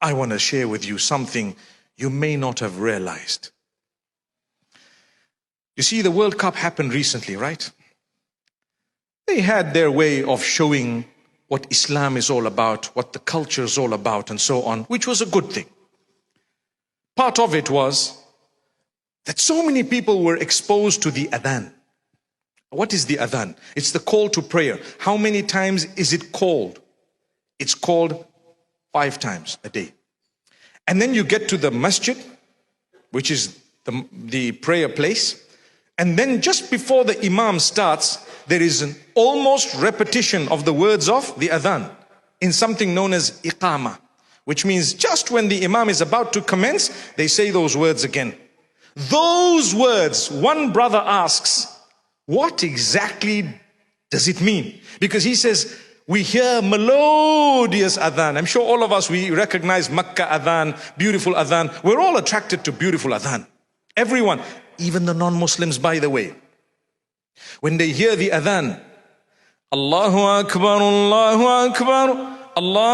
I want to share with you something you may not have realized. You see, the World Cup happened recently, right? They had their way of showing what Islam is all about, what the culture is all about, and so on, which was a good thing. Part of it was that so many people were exposed to the adhan. What is the adhan? It's the call to prayer. How many times is it called? It's called 5 times a day. And then you get to the masjid, which is the prayer place. And then just before the imam starts, there is an almost repetition of the words of the adhan in something known as iqama, which means just when the imam is about to commence, they say those words again. Those words, one brother asks, what exactly does it mean? Because he says, we hear melodious adhan. I'm sure all of us, we recognize Makkah adhan, beautiful adhan. We're all attracted to beautiful adhan. Everyone, even the non-Muslims, by the way. When they hear the adhan, Allahu Akbar, Allahu Akbar, Allahu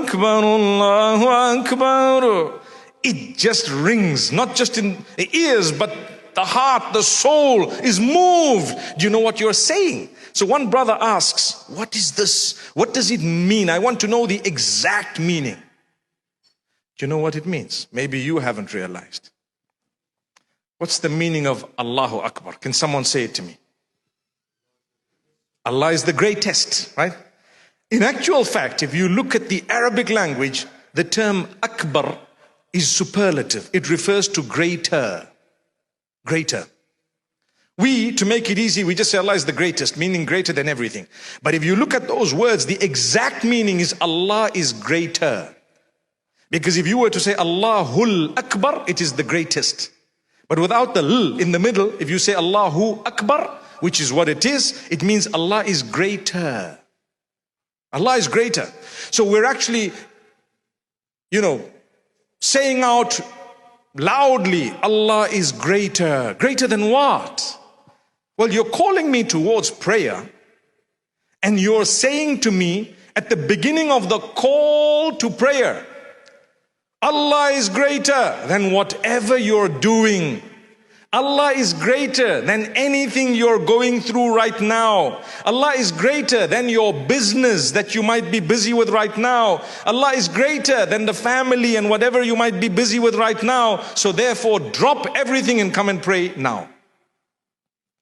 Akbar, Allahu Akbar. It just rings, not just in the ears, but the heart, the soul is moved. Do you know what you're saying? So one brother asks, what is this? What does it mean? I want to know the exact meaning. Do you know what it means? Maybe you haven't realized. What's the meaning of Allahu Akbar? Can someone say it to me? Allah is the greatest, right? In actual fact, if you look at the Arabic language, the term Akbar is superlative. It refers to greater. Greater. We, to make it easy, we just say Allah is the greatest, meaning greater than everything. But if you look at those words, the exact meaning is Allah is greater. Because if you were to say Allahul Akbar, it is the greatest. But without the l in the middle, if you say Allahu Akbar, which is what it is, it means Allah is greater. Allah is greater. So we're actually, saying out loudly, Allah is greater. Greater than what? Well, you're calling me towards prayer, and you're saying to me at the beginning of the call to prayer, Allah is greater than whatever you're doing. Allah is greater than anything you're going through right now. Allah is greater than your business that you might be busy with right now. Allah is greater than the family and whatever you might be busy with right now. So therefore, drop everything and come and pray now.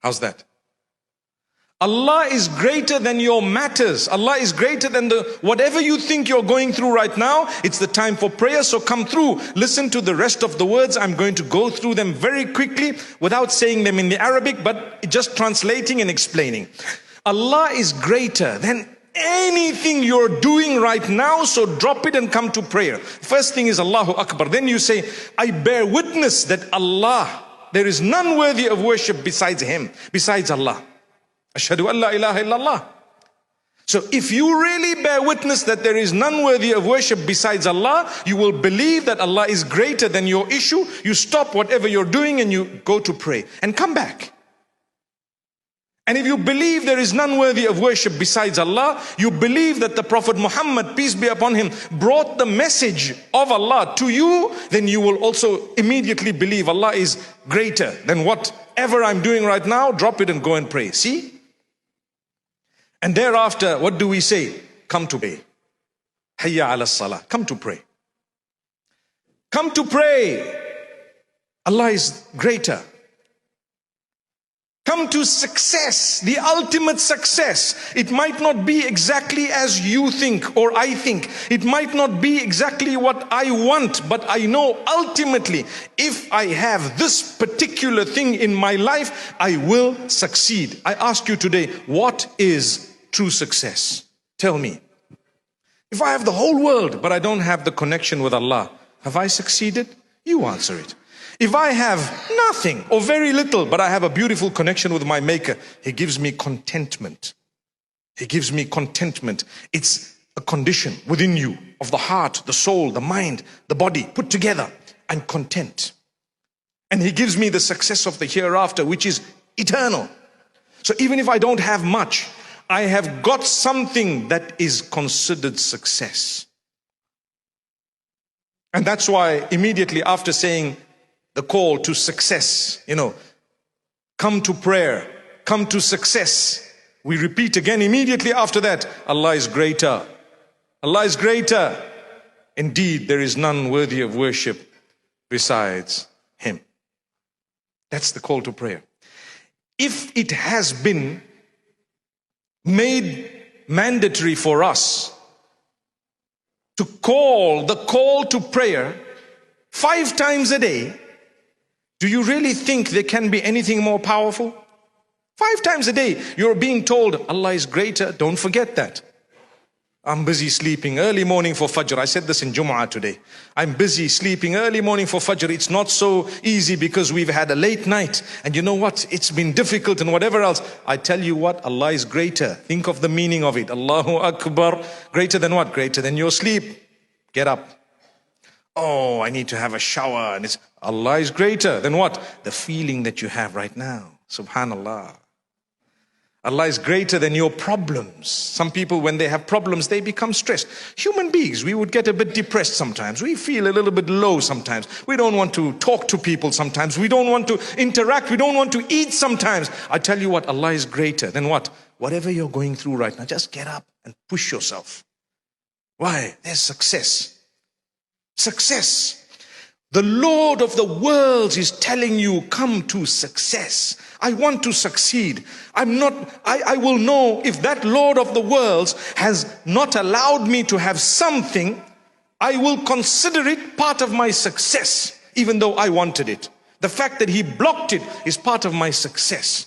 How's that? Allah is greater than your matters. Allah is greater than whatever you think you're going through right now. It's the time for prayer, so come through. Listen to the rest of the words. I'm going to go through them very quickly without saying them in the Arabic, but just translating and explaining. Allah is greater than anything you're doing right now, so drop it and come to prayer. First thing is Allahu Akbar. Then you say, I bear witness that Allah, there is none worthy of worship besides Him, besides Allah. Ashhadu an la ilaha illallah. So if you really bear witness that there is none worthy of worship besides Allah, you will believe that Allah is greater than your issue. You stop whatever you're doing and you go to pray and come back. And if you believe there is none worthy of worship besides Allah, you believe that the Prophet Muhammad, peace be upon him, brought the message of Allah to you, then you will also immediately believe Allah is greater than whatever I'm doing right now. Drop it and go and pray. See? And thereafter, what do we say? Come to pray. Hayya ala salah. Come to pray. Come to pray. Allah is greater. Come to success, the ultimate success. It might not be exactly as you think or I think. It might not be exactly what I want, but I know ultimately if I have this particular thing in my life, I will succeed. I ask you today, what is true success? Tell me. If I have the whole world, but I don't have the connection with Allah, have I succeeded? You answer it. If I have nothing or very little, but I have a beautiful connection with my Maker, He gives me contentment. He gives me contentment. It's a condition within you of the heart, the soul, the mind, the body put together. I'm content. And He gives me the success of the hereafter, which is eternal. So even if I don't have much, I have got something that is considered success. And that's why immediately after saying the call to success, come to prayer, come to success, we repeat again immediately after that, Allah is greater. Allah is greater. Indeed, there is none worthy of worship besides Him. That's the call to prayer. If it has been made mandatory for us to call the call to prayer 5 times a day, do you really think there can be anything more powerful? 5 times a day, you're being told Allah is greater. Don't forget that. I'm busy sleeping early morning for Fajr. I said this in Jumu'ah today. I'm busy sleeping early morning for Fajr. It's not so easy because we've had a late night. And you know what? It's been difficult and whatever else. I tell you what, Allah is greater. Think of the meaning of it. Allahu Akbar. Greater than what? Greater than your sleep. Get up. Oh, I need to have a shower. And Allah is greater than what? The feeling that you have right now. Subhanallah. Allah is greater than your problems. Some people, when they have problems, they become stressed. Human beings, we would get a bit depressed sometimes. We feel a little bit low sometimes. We don't want to talk to people sometimes. We don't want to interact. We don't want to eat sometimes. I tell you what, Allah is greater than what? Whatever you're going through right now, just get up and push yourself. Why? There's success. Success. The Lord of the worlds is telling you, come to success. I want to succeed. I will know if that Lord of the worlds has not allowed me to have something, I will consider it part of my success, even though I wanted it. The fact that He blocked it is part of my success.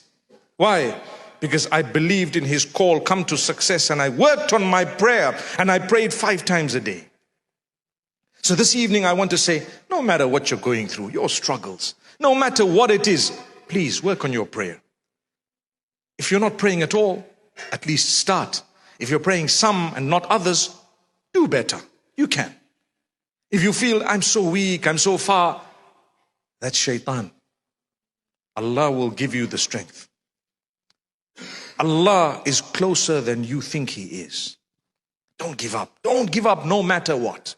Why? Because I believed in His call, come to success, and I worked on my prayer, and I prayed 5 times a day. So this evening I want to say, no matter what you're going through, your struggles, no matter what it is, please work on your prayer. If you're not praying at all, at least start. If you're praying some and not others, do better. You can. If you feel, I'm so weak, I'm so far, that's shaitan. Allah will give you the strength. Allah is closer than you think He is. Don't give up. Don't give up no matter what.